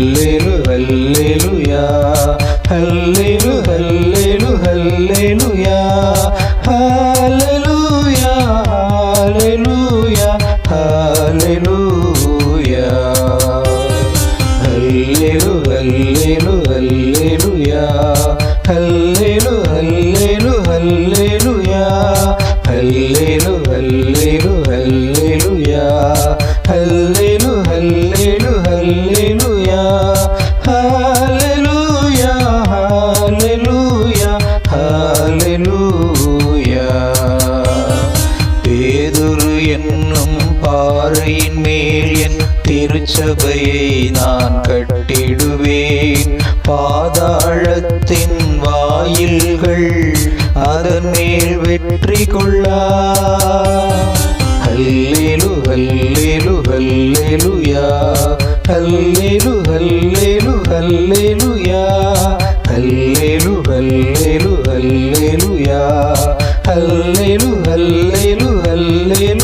ഹല്ലേലു ഹല്ലേലൂയ ഹല്ലേലു ഹല്ലേലു ഹല്ലേലൂയ ഹല്ലേലൂയ ഹല്ലേലൂയ ഹല്ലേലൂയ ഹല്ലേലു ഹല്ലേലു ഹല്ലേലൂയ ഹല്ലേലു ഹല്ലേലു ഹല്ലേലൂയ ഹല്ലേലു ഹല്ലേലു ഹല്ലേലൂയ ഹല്ലേലു ഹല്ലേലു ഹല്ലേലൂയ ഹല്ലേലൂയ ഹല്ലേലൂയ ഹല്ലേലൂയ പേതുരു என்னும் பாறையின் மேல் என் திருச்சபையை நான் கட்டிடுவேன் பாதாளத்தின் வாயில்கள் அதன் மேல் வெற்றி கொள்ளா ஹல்லேலு ஹல்லேலு ஹல்லேலூயா ஹல்லேலு ஹல்லேலு ஹல்லேலூயா ஹல்லேலு ஹல்லேலு ஹல்லேலூயா ஹல்லேலு ஹல்லேலு ஹல்லேலூயா